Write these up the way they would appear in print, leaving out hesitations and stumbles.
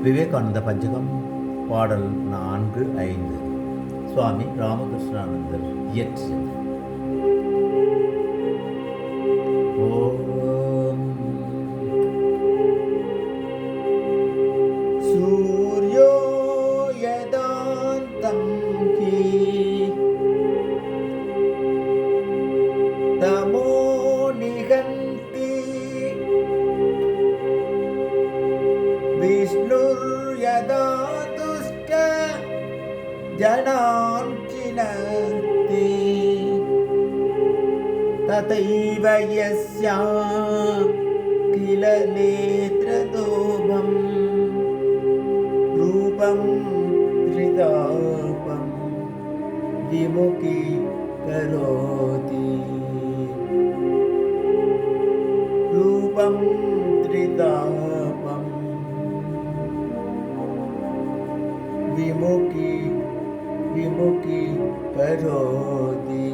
விவேகானந்த பஞ்சகம் பாடல் 4-5 சுவாமி ராமகிருஷ்ணானந்தர் இயற்றியது. ஓம் சூர்யோ யதாந்தம் ஹி தமோ நிகந்தி விஷ்ணுர்யதா துஷ்ட ஜனான் சினந்தி ததைவ யஸ்யா கில நேத்ரதோபம் ரூபம் த்ரிதாபம் விமுகி கரோதி ரூபம் த்ரிதாபம் விமுகி கரோதி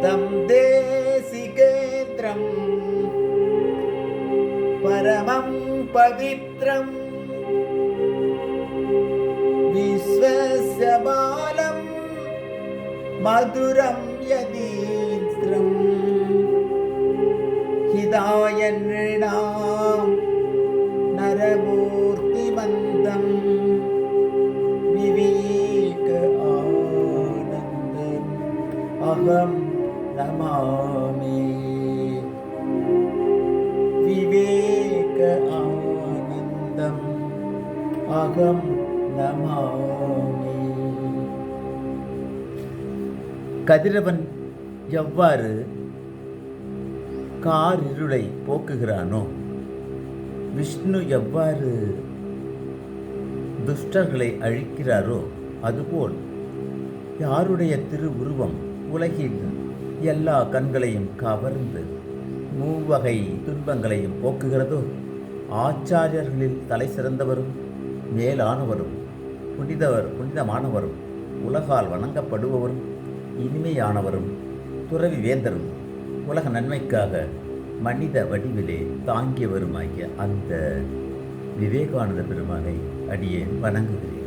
தம் தேசிகேந்திரம் பரமம் பவித்ரம் விஸ்வஸ்ய பாலம் மதுரம் யதீந்திரம் ஹிதாய நிருணாம் நரமூர்த்திமந்தம் விவேக ஆனந்தம் அகம் நமாமி. விவேக ஆனந்தம் அகம் நமாமி. கதிரவன் எவ்வாறு காரிருளை போக்குகிறானோ, விஷ்ணு எவ்வாறு துஷ்டர்களை அழிக்கிறாரோ, அதுபோல் யாருடைய திருவுருவம் உலகில் எல்லா கண்களையும் கவர்ந்து மூவகை துன்பங்களையும் போக்குகிறதோ, ஆச்சாரியர்களில் தலை சிறந்தவரும் மேலானவரும் புனிதமானவரும் உலகால் வணங்கப்படுபவரும் இனிமையானவரும் துறவி வேந்தரும் உலக நன்மைக்காக மனித வடிவிலே தாங்கியவருமாகிய அந்த விவேகானந்த பெருமானை அடியேன் வணங்குகிறேன்.